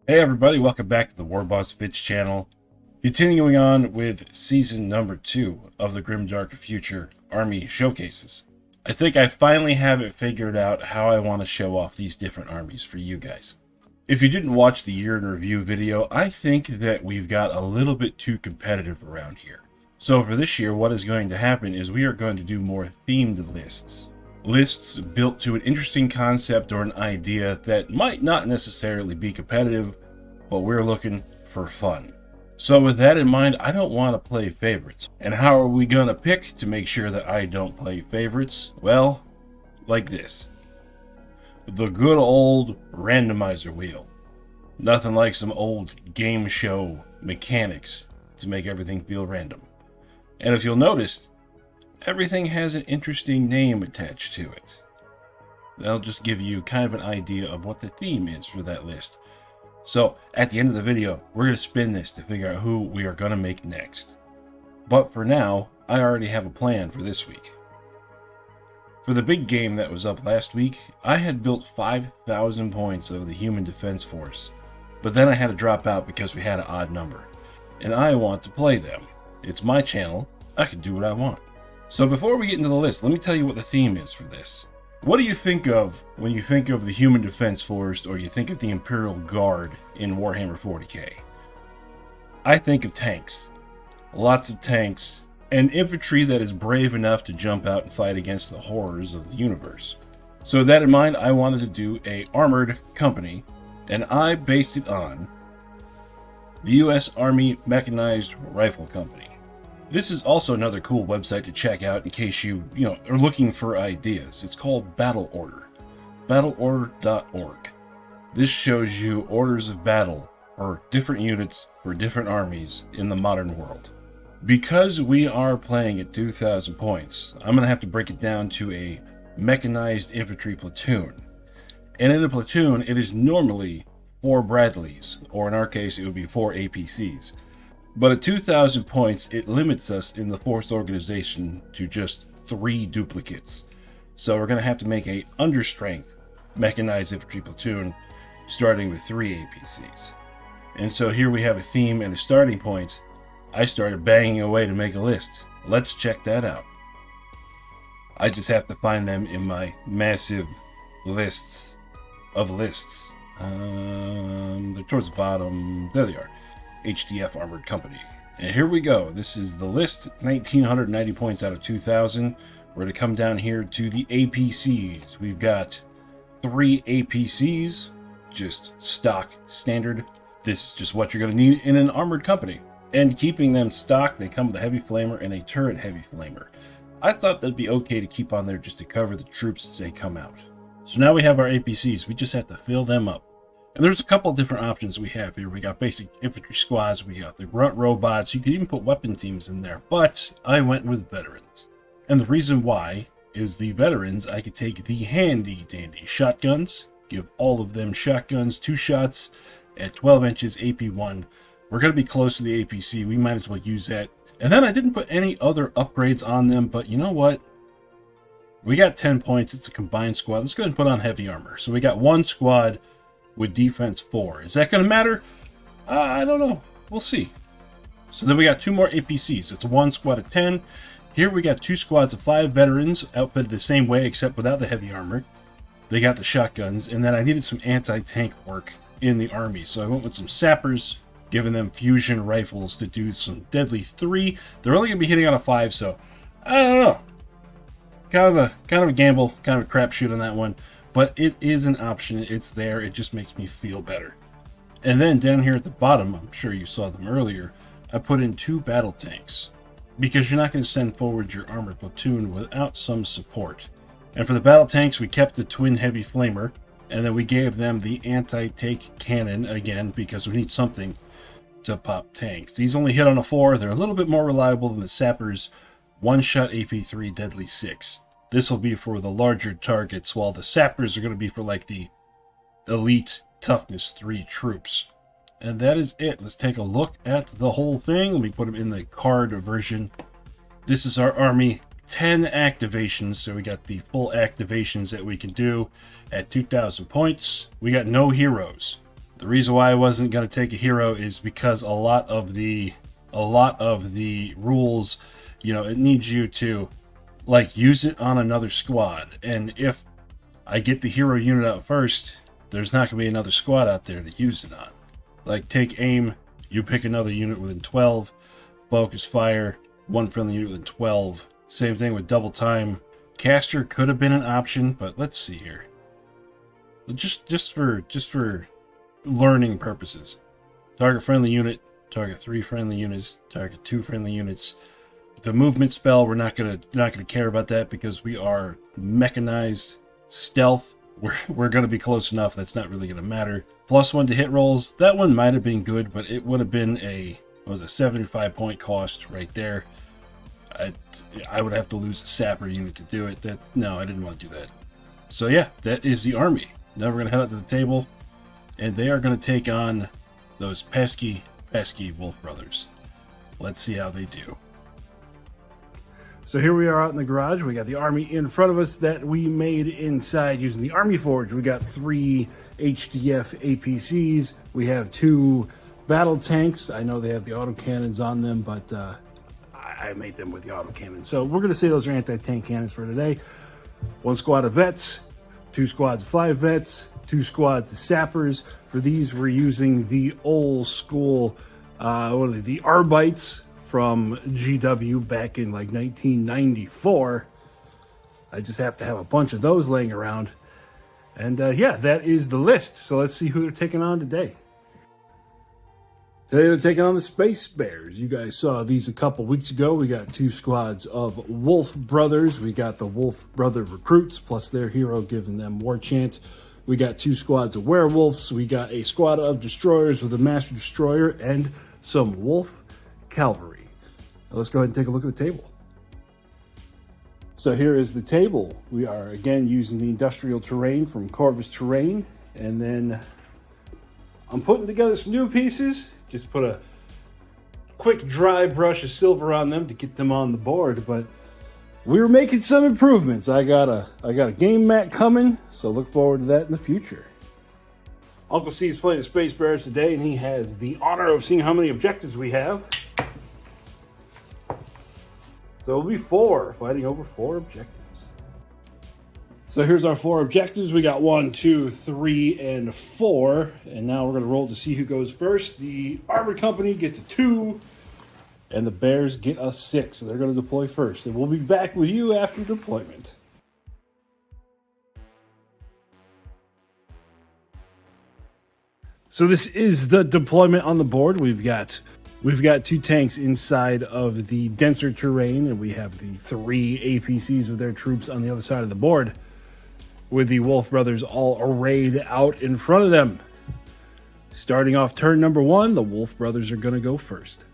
Hey everybody, welcome back to the War Boss Bitch channel. Continuing on with season number 2 of the Grimdark Future Army Showcases. I think I finally have it figured out how I want to show off these different armies for you guys. If you didn't watch the year in review video, I think that we've got a little bit too competitive around here. So for this year, what is going to happen is we are going to do more themed lists. Lists built to an interesting concept or an idea that might not necessarily be competitive, but we're looking for fun. So with that in mind, I don't want to play favorites. And how are we going to pick to make sure that I don't play favorites? Well, like this. The good old randomizer wheel. Nothing like some old game show mechanics to make everything feel random. And if you'll notice, everything has an interesting name attached to it. That'll just give you kind of an idea of what the theme is for that list. So at the end of the video, we're going to spin this to figure out who we are going to make next. But for now, I already have a plan for this week. For the big game that was up last week, I had built 5,000 points of the Human Defense Force. But then I had to drop out because we had an odd number. And I want to play them. It's my channel, I can do what I want. So before we get into the list, let me tell you what the theme is for this. What do you think of when you think of the Human Defense Force or you think of the Imperial Guard in Warhammer 40k? I think of tanks. Lots of tanks, and infantry that is brave enough to jump out and fight against the horrors of the universe. So with that in mind, I wanted to do a armored company, and I based it on the U.S. Army Mechanized Rifle Company. This is also another cool website to check out in case you are looking for ideas. It's called Battle Order, battleorder.org. This shows you orders of battle for different units for different armies in the modern world. Because we are playing at 2,000 points, I'm going to have to break it down to a mechanized infantry platoon. And in a platoon, it is normally 4 Bradleys, or in our case, it would be 4 APCs. But at 2,000 points, it limits us in the force organization to just 3 duplicates. So we're going to have to make a understrength mechanized infantry platoon, starting with 3 APCs. And so here we have a theme and a starting point. I started banging away to make a list. Let's check that out. I just have to find them in my massive lists of lists. They're towards the bottom. There they are. HDF Armored Company. And here we go. This is the list, 1,990 points out of 2,000. We're going to come down here to the APCs. We've got 3 APCs, just stock standard. This is just what you're going to need in an armored company. And keeping them stock, they come with a heavy flamer and a turret heavy flamer. I thought that'd be okay to keep on there just to cover the troops as they come out. So now we have our APCs. We just have to fill them up. And there's a couple of different options we have here. We got basic infantry squads, we got the grunt robots, you could even put weapon teams in there, but I went with veterans. And the reason why is the veterans, I could take the handy dandy shotguns, give all of them shotguns 2 shots at 12 inches AP1. We're going to be close to the APC, we might as well use that. And then I didn't put any other upgrades on them, but you know what? We got 10 points, it's a combined squad. Let's go ahead and put on heavy armor. So we got 1 squad with defense 4. Is that going to matter? I don't know. We'll see. So then we got 2 more APCs. It's 1 squad of 10. Here we got 2 squads of 5 veterans, outfitted the same way except without the heavy armor. They got the shotguns, and then I needed some anti-tank work in the army. So I went with some sappers, giving them fusion rifles to do some deadly 3. They're only going to be hitting on a 5, so I don't know. Kind of a gamble, kind of a crapshoot on that one. But it is an option. It's there. It just makes me feel better. And then down here at the bottom, I'm sure you saw them earlier, I put in 2 battle tanks. Because you're not going to send forward your armored platoon without some support. And for the battle tanks, we kept the twin heavy flamer. And then we gave them the anti-tank cannon again, because we need something to pop tanks. These only hit on a 4. They're a little bit more reliable than the sappers. 1-shot AP3 deadly 6. This will be for the larger targets, while the sappers are going to be for like the elite toughness 3 troops. And that is it. Let's take a look at the whole thing. Let me put them in the card version. This is our army. 10 activations, so we got the full activations that we can do at 2,000 points. We got no heroes. The reason why I wasn't going to take a hero is because a lot of the rules, you know, it needs you to like use it on another squad. And if I get the hero unit out first, there's not going to be another squad out there to use it on. Like take aim, you pick another unit within 12, focus fire, one friendly unit within 12. Same thing with double time. Caster could have been an option, but let's see here. Just for learning purposes. Target friendly unit, target 3 friendly units, target 2 friendly units. The movement spell, we're not gonna care about that because we are mechanized stealth. We're gonna be close enough. That's not really gonna matter. +1 to hit rolls. That one might have been good, but it would have been a 75 point cost right there. I would have to lose a sapper unit to do it. No, I didn't want to do that. So yeah, that is the army. Now we're gonna head out to the table, and they are gonna take on those pesky Wolf Brothers. Let's see how they do. So here we are out in the garage. We got the army in front of us that we made inside using the Army Forge. We got 3 HDF APCs. We have 2 battle tanks. I know they have the autocannons on them, but I made them with the autocannons. So we're going to say those are anti-tank cannons for today. 1 squad of vets, 2 squads of 5 vets, 2 squads of sappers. For these, we're using the old school, the Arbites from GW back in like 1994. I just have to have a bunch of those laying around. And yeah, that is the list. So let's see who they're taking on today. Today they're taking on the Space Bears. You guys saw these a couple weeks ago. We got 2 squads of Wolf Brothers. We got the Wolf Brother recruits, plus their hero giving them War Chant. We got 2 squads of werewolves. We got a squad of destroyers with a Master Destroyer and some Wolf Cavalry. Now let's go ahead and take a look at the table. So here is the table. We are again using the industrial terrain from Corvus Terrain. And then I'm putting together some new pieces. Just put a quick dry brush of silver on them to get them on the board, but we were making some improvements. I got a game mat coming, so look forward to that in the future. Uncle C is playing the Space Bears today, and he has the honor of seeing how many objectives we have. So it'll be 4, fighting over 4 objectives. So here's our 4 objectives. We got 1, 2, 3, and 4. And now we're going to roll to see who goes first. The Armored Company gets a 2, and the Bears get a 6. So they're going to deploy first. And we'll be back with you after deployment. So this is the deployment on the board. We've got 2 tanks inside of the denser terrain, and we have the 3 APCs with their troops on the other side of the board, with the Wolf Brothers all arrayed out in front of them. Starting off turn number 1, the Wolf Brothers are going to go first.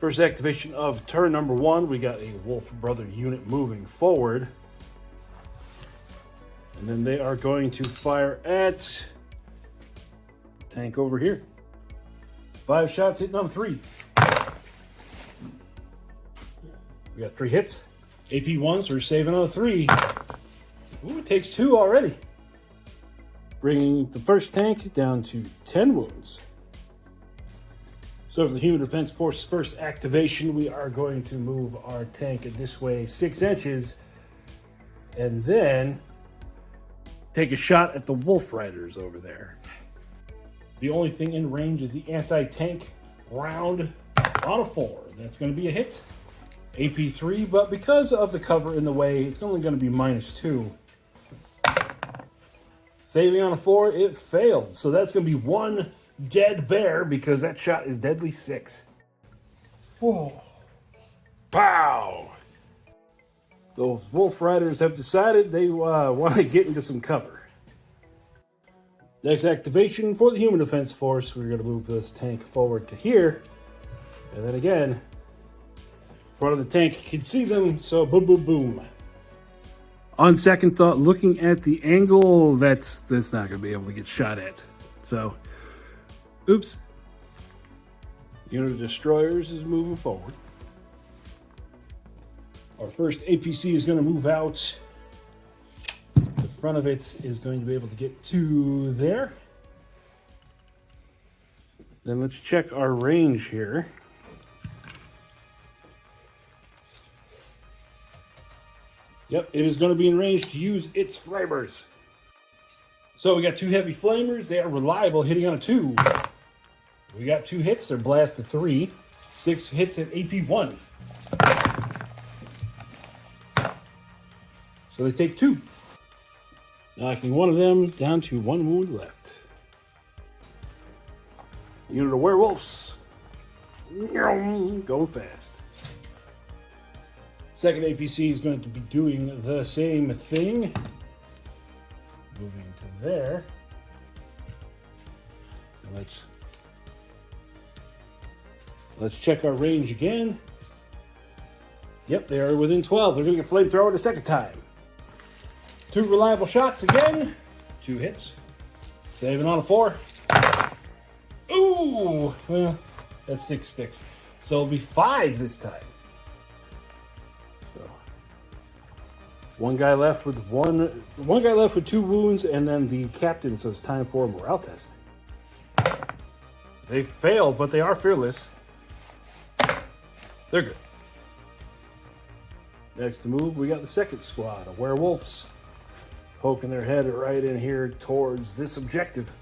First activation of turn number 1, we got a Wolf Brother unit moving forward. And then they are going to fire at the tank over here. 5 shots hitting on 3. We got 3 hits. AP1, so we're saving on 3. Ooh, it takes 2 already. Bringing the first tank down to 10 wounds. So for the Human Defense Force's first activation, we are going to move our tank this way 6 inches. And then take a shot at the Wolf Riders over there. The only thing in range is the anti-tank round on a 4. That's going to be a hit. AP3, but because of the cover in the way, it's only going to be -2. Saving on a 4, it failed. So that's going to be 1 dead bear because that shot is deadly 6. Whoa. Pow! Those Wolf Riders have decided they want to get into some cover. Next activation for the Human Defense Force, we're going to move this tank forward to here. And then again, front of the tank can see them, so boom, boom, boom. On second thought, looking at the angle, that's not going to be able to get shot at. So, oops. Unit of destroyers is moving forward. Our first APC is going to move out. The front of it is going to be able to get to there. Then let's check our range here. Yep, it is going to be in range to use its flamers. So we got 2 heavy flamers. They are reliable, hitting on a 2. We got 2 hits. They're blast to 3. 6 hits at AP 1. So they take 2. Knocking one of them down to 1 wound left. Unit of werewolves. Going fast. Second APC is going to be doing the same thing. Moving to there. And let's check our range again. Yep, they are within 12. They're going to get flamethrower the second time. 2 reliable shots again. 2 hits. Saving on a 4. Ooh! Well, that's 6 sticks. So it'll be 5 this time. So, one guy left with 2 wounds, and then the captain, so it's time for a morale test. They failed, but they are fearless. They're good. Next move, we got the second squad of werewolves poking their head right in here towards this objective.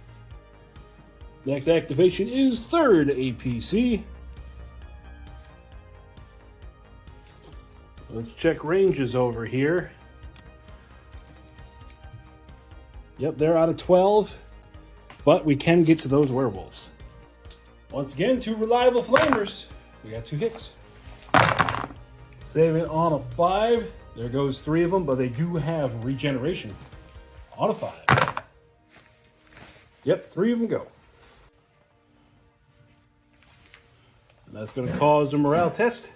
Next activation is third APC. Let's check ranges over here. Yep, they're out of 12, but we can get to those werewolves. Once again, 2 reliable flamers. We got 2 hits. Saving on a 5. There goes 3 of them, but they do have regeneration. On a 5. Yep, 3 of them go. And that's going to cause a morale test.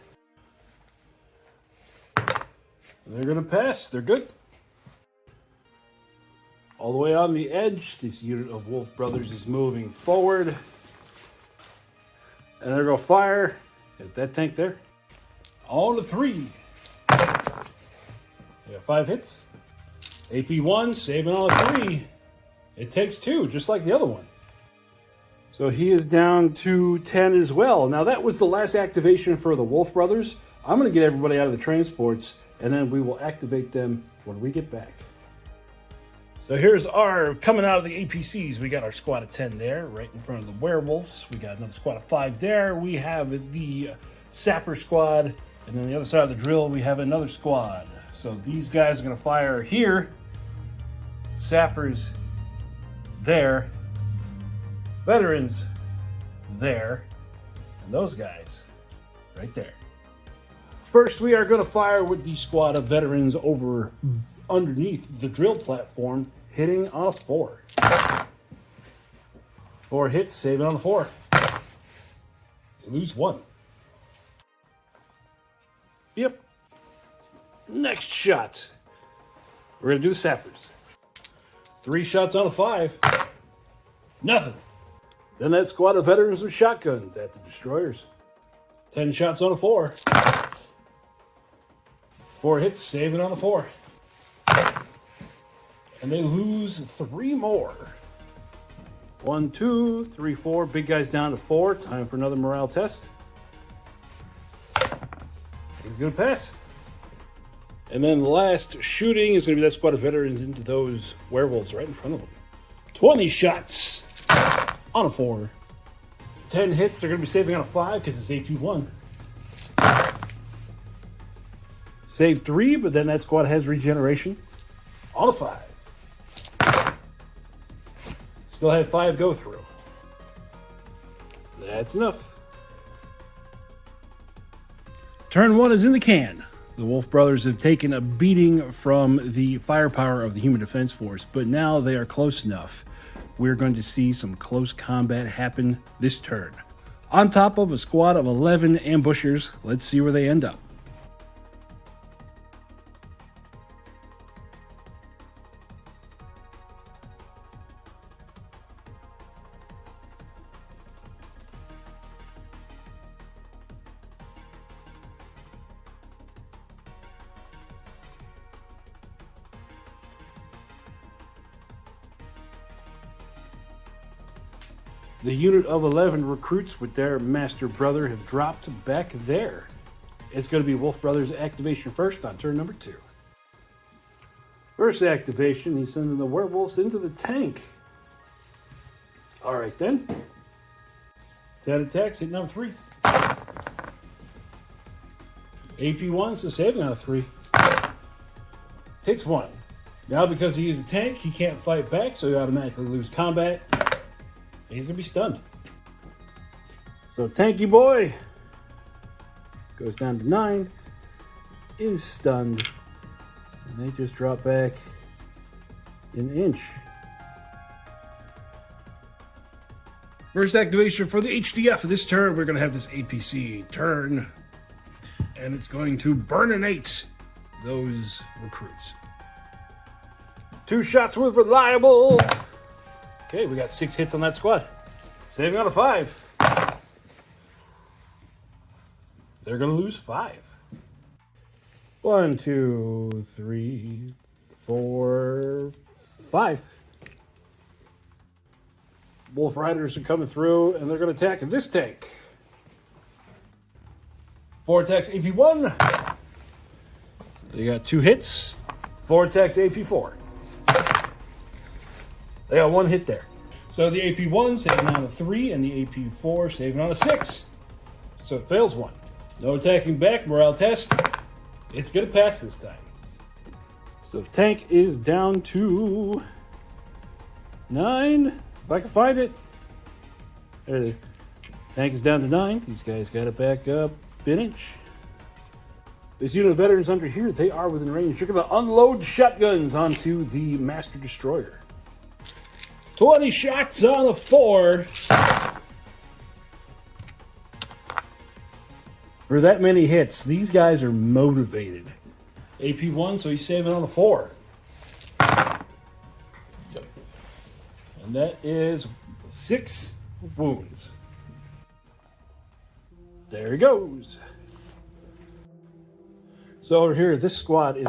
They're going to pass. They're good. All the way on the edge, this unit of Wolf Brothers is moving forward. And they're going to fire at that tank there. On to 3. We got 5 hits. AP 1, saving on a 3. It takes 2, just like the other one. So he is down to 10 as well. Now that was the last activation for the Wolf Brothers. I'm going to get everybody out of the transports, and then we will activate them when we get back. So here's our coming out of the APCs. We got our squad of 10 there, right in front of the werewolves. We got another squad of 5 there. We have the sapper squad, and then the other side of the drill, we have another squad. So these guys are going to fire here. Sappers there. Veterans there. And those guys right there. First, we are going to fire with the squad of veterans over underneath the drill platform, hitting on a 4. 4 hits, saving on a 4. Lose 1. Yep. Next shot. We're going to do the sappers. 3 shots on a 5. Nothing. Then that squad of veterans with shotguns at the destroyers. 10 shots on a 4. 4 hits, saving on a 4. And they lose 3 more. 1, 2, 3, 4. Big guy's down to 4. Time for another morale test. He's going to pass. And then the last shooting is going to be that squad of veterans into those werewolves right in front of them. 20 shots on a 4. 10 hits. They're going to be saving on a 5 because it's AP1. Save 3, but then that squad has regeneration on a 5. Still have 5 go through. That's enough. Turn 1 is in the can. The Wolf Brothers have taken a beating from the firepower of the Human Defense Force, but now they are close enough. We're going to see some close combat happen this turn. On top of a squad of 11 ambushers, let's see where they end up. The unit of 11 recruits with their master brother have dropped back there. It's going to be Wolf Brothers activation first on turn number 2. First activation, he's sending the werewolves into the tank. All right then. Set attacks, hit number 3. AP1, so saving out of 3. Takes 1. Now because he is a tank, he can't fight back, so he automatically loses combat. He's going to be stunned. So Tanky Boy goes down to 9, is stunned, and they just drop back an inch. First activation for the HDF this turn, we're going to have this APC turn, and it's going to burninate those recruits. 2 shots with reliable. Okay, we got 6 hits on that squad. Saving out of 5. They're going to lose 5. 1, 2, 3, 4, 5. Wolf Riders are coming through, and they're going to attack this tank. 4 attacks, AP1. They got 2 hits. 4 attacks, AP4. They got 1 hit there. So the AP1 saving on a 3, and the AP4 saving on a 6. So it fails 1. No attacking back, morale test. It's going to pass this time. So tank is down to 9. If I can find it. There it is. Tank is down to 9. These guys got it back up an inch. This unit of veterans under here, they are within range. You're going to unload shotguns onto the Master Destroyer. 20 shots on a 4. For that many hits, these guys are motivated. AP1, so he's saving on a 4. Yep. And that is 6 wounds. There he goes. So over here, this squad is...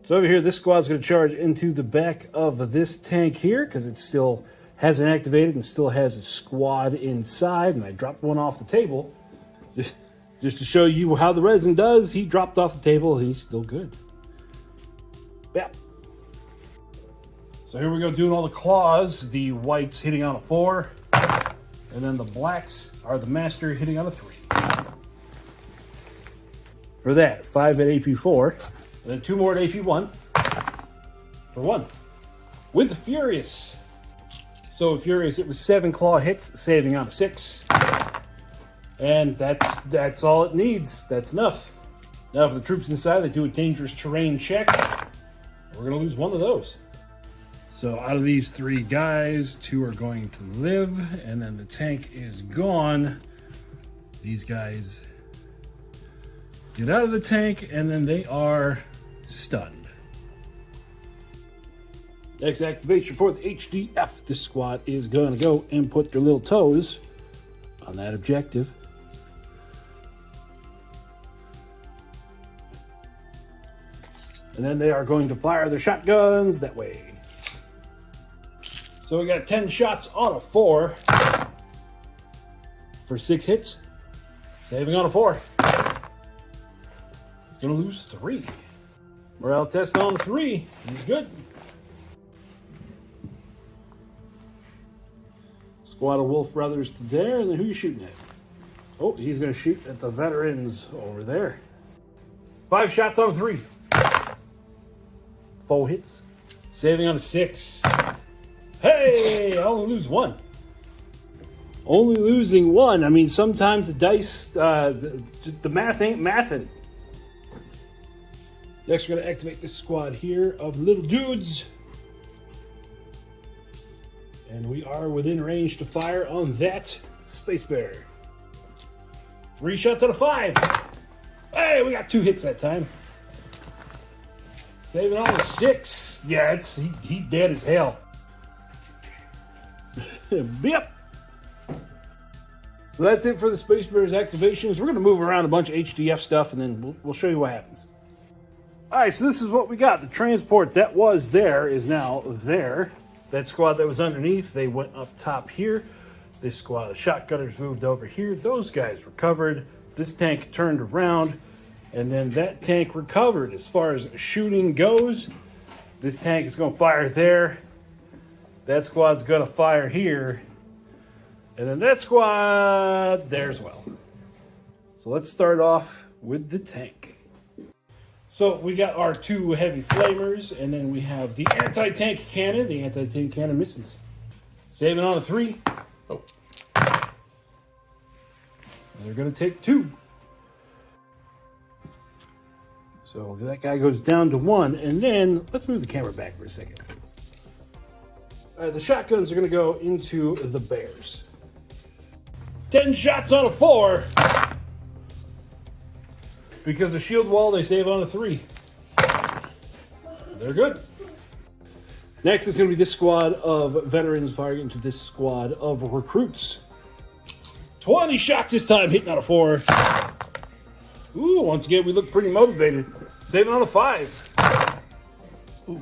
So over here, this squad's going to charge into the back of this tank here because it still hasn't activated and still has a squad inside. And I dropped one off the table just to show you how the resin does. He dropped off the table. He's still good. Yeah. So here we go doing all the claws. The whites hitting on a 4. And then the blacks are the master hitting on a 3. For that, 5 at AP4. And then 2 more at AP1. For 1. With Furious. So with Furious, it was 7 claw hits, saving on a 6. And that's all it needs. That's enough. Now for the troops inside, they do a dangerous terrain check. We're going to lose 1 of those. So out of these 3 guys, 2 are going to live, and then the tank is gone. These guys get out of the tank, and then they are stunned. Next activation for the HDF. This squad is going to go and put their little toes on that objective. And then they are going to fire their shotguns that way. So we got 10 shots on a 4 for 6 hits. Saving on a 4. He's going to lose 3. Morale test on a 3. He's good. Squad of Wolf Brothers to there, and then who are you shooting at? Oh, he's going to shoot at the veterans over there. 5 shots on a 3. 4 hits. Saving on a 6. Hey, I only lose 1. Only losing 1. I mean, sometimes the dice, the math ain't mathin'. Next, we're going to activate this squad here of little dudes. And we are within range to fire on that Space Bear. 3 shots out of 5. Hey, we got 2 hits that time. Saving on a 6. Yeah, he's dead as hell. Yep. So that's it for the Space Bears activations. We're going to move around a bunch of HDF stuff, and then we'll show you what happens. All right, so this is what we got. The transport that was there is now there. That squad that was underneath, they went up top here. This squad of shotgunners moved over here. Those guys recovered. This tank turned around, and then that tank recovered. As far as shooting goes, this tank is going to fire there. That squad's going to fire here. And then that squad there as well. So let's start off with the tank. So we got our 2 heavy flamers, and then we have the anti-tank cannon. The anti-tank cannon misses. Saving on a 3. Oh. They're going to take 2. So that guy goes down to 1, and then let's move the camera back for a second. The shotguns are going to go into the bears. 10 shots on a 4. Because of shield wall, they save on a 3. They're good. Next is going to be this squad of veterans firing into this squad of recruits. 20 shots this time, hitting on a 4. Ooh, once again, we look pretty motivated. Saving on a 5. Ooh.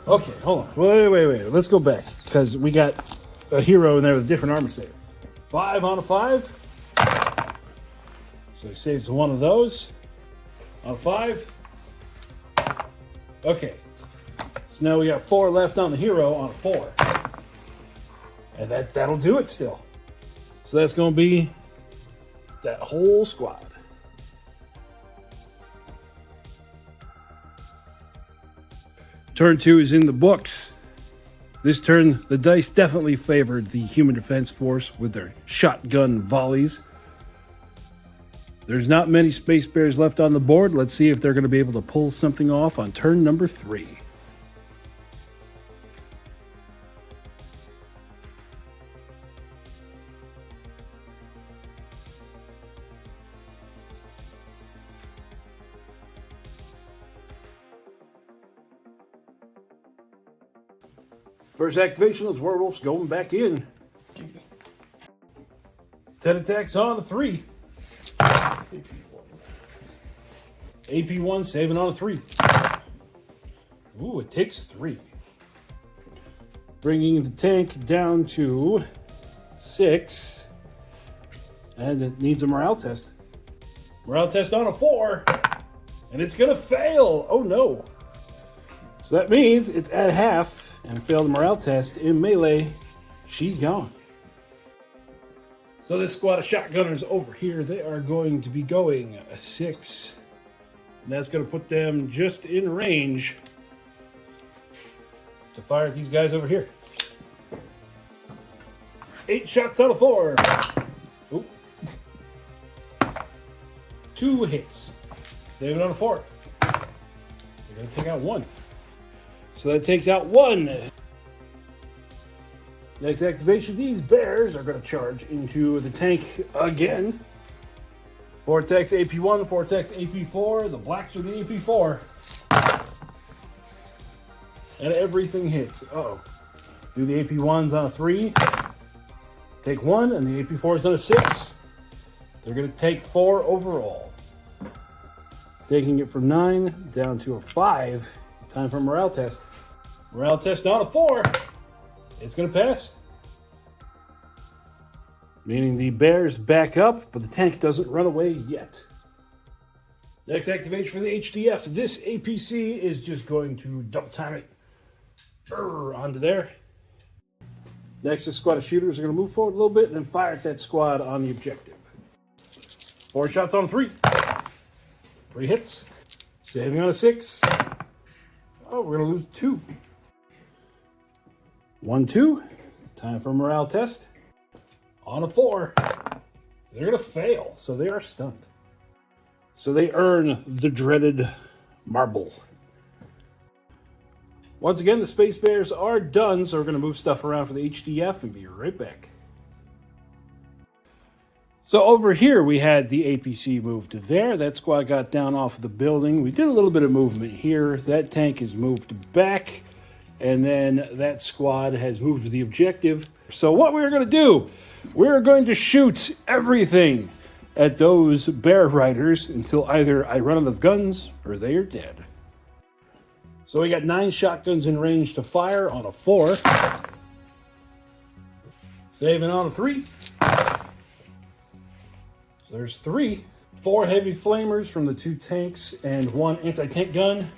Okay, hold on. Wait. Let's go back, because we got a hero in there with a different armor save. 5 on a 5. So he saves 1 of those. On a 5. Okay. So now we got 4 left on the hero on a 4. And that'll do it still. So that's going to be that whole squad. Turn 2 is in the books. This turn, the dice definitely favored the Human Defense Force with their shotgun volleys. There's not many Space Bears left on the board. Let's see if they're going to be able to pull something off on turn number 3. First activation, those werewolves going back in. 10 attacks on the 3. AP1 saving on a 3. Ooh, it takes 3. Bringing the tank down to 6. And it needs a morale test. Morale test on a 4. And it's going to fail. Oh no. So that means it's at half and failed the morale test in melee. She's gone. So this squad of shotgunners over here, they are going to be going a 6. And that's going to put them just in range to fire at these guys over here. 8 shots out of 4. Ooh. 2 hits. Save it on a 4. They're going to take out 1. So that takes out 1. Next activation, these bears are going to charge into the tank again. Vortex AP1, Vortex AP4, the blacks are the AP4. And everything hits. Uh-oh. Do the AP1s on a 3. Take 1, and the AP4s on a 6. They're going to take 4 overall. Taking it from 9 down to a 5. Time for a morale test. Morale test on a 4. It's going to pass. Meaning the bears back up, but the tank doesn't run away yet. Next activation for the HDF. This APC is just going to double time it onto there. Next, this squad of shooters are going to move forward a little bit and then fire at that squad on the objective. 4 shots on 3. 3 hits. Saving on a 6. Oh, we're going to lose 2. 1, 2. Time for a morale test. On a 4. They're going to fail, so they are stunned. So they earn the dreaded marble. Once again, the Space Bears are done, so we're going to move stuff around for the HDF and be right back. So over here, we had the APC moved to there. That squad got down off of the building. We did a little bit of movement here. That tank is moved back, and then that squad has moved to the objective. So what we're going to do, we're going to shoot everything at those bear riders until either I run out of guns or they are dead. So we got 9 shotguns in range to fire on a 4. Saving on a 3. So there's 3. 4 heavy flamers from the 2 tanks and 1 anti-tank gun.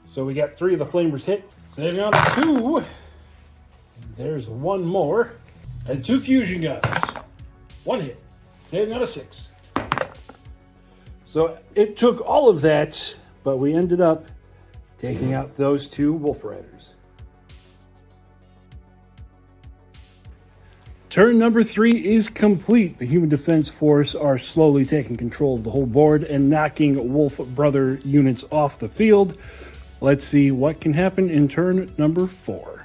So we got 3 of the flamers hit. Saving on a 2. And there's 1 more. And 2 fusion guns. 1 hit. Saving on a 6. So it took all of that, but we ended up taking out those 2 Wolf Riders. Turn number 3 is complete. The Human Defense Force are slowly taking control of the whole board and knocking Wolf Brother units off the field. Let's see what can happen in turn number 4.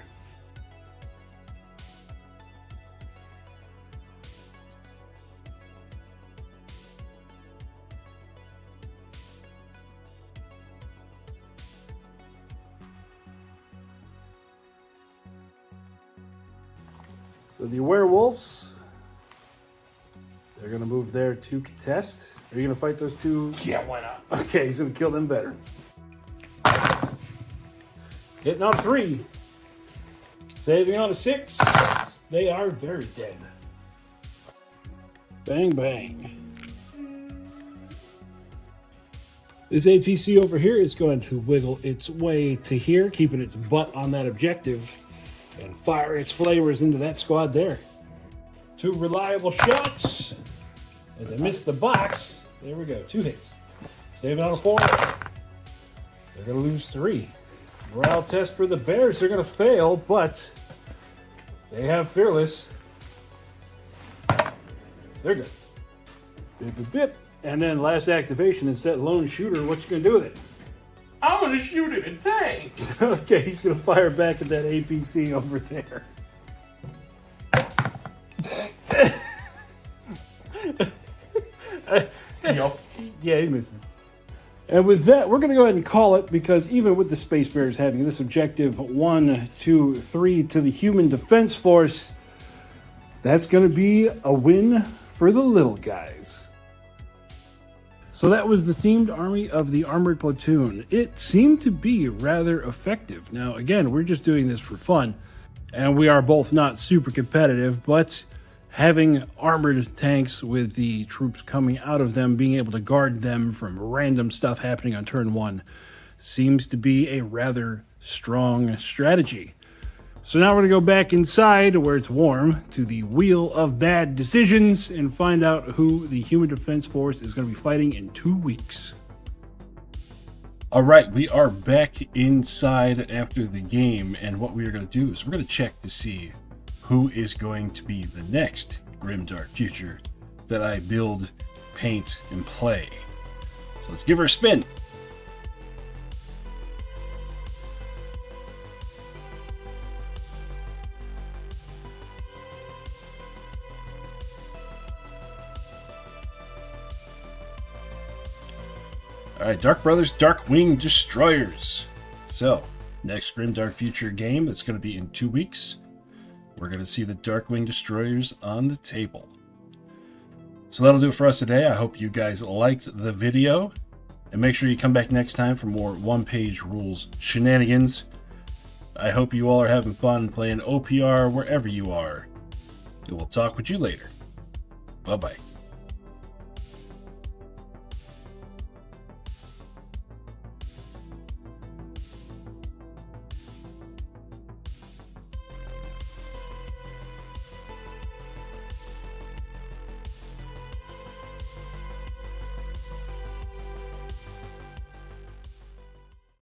So the werewolves, they're going to move there to contest. Are you going to fight those 2? Yeah, why not? Okay, he's going to kill them veterans. Hitting on 3. Saving on a 6. They are very dead. Bang, bang. This APC over here is going to wiggle its way to here, keeping its butt on that objective, and fire its flamers into that squad there. 2 reliable shots. As I missed the box, there we go, 2 hits. Saving on a 4. They're going to lose 3. Morale test for the Bears. They're going to fail, but they have Fearless. They're good. Bip, bip, bip. And then last activation is that lone shooter. What you going to do with it? I'm gonna shoot it in tank. Okay, he's going to fire back at that APC over there. Yup. Yeah, he misses. And with that, we're going to go ahead and call it, because even with the Space Bears having this objective 1, 2, 3 to the Human Defense Force, that's going to be a win for the little guys. So that was the themed army of the Armored Platoon. It seemed to be rather effective. Now, again, we're just doing this for fun, and we are both not super competitive, but having armored tanks with the troops coming out of them, being able to guard them from random stuff happening on turn 1, seems to be a rather strong strategy. So now we're going to go back inside where it's warm to the Wheel of Bad Decisions and find out who the Human Defense Force is going to be fighting in 2 weeks. All right, we are back inside after the game, and what we are going to do is we're going to check to see who is going to be the next Grimdark Future that I build, paint, and play. So let's give her a spin. All right, Dark Brothers Darkwing Destroyers. So, next Grimdark Future game that's going to be in 2 weeks. We're going to see the Darkwing Destroyers on the table. So that'll do it for us today. I hope you guys liked the video. And make sure you come back next time for more one-page rules shenanigans. I hope you all are having fun playing OPR wherever you are. We will talk with you later. Bye-bye.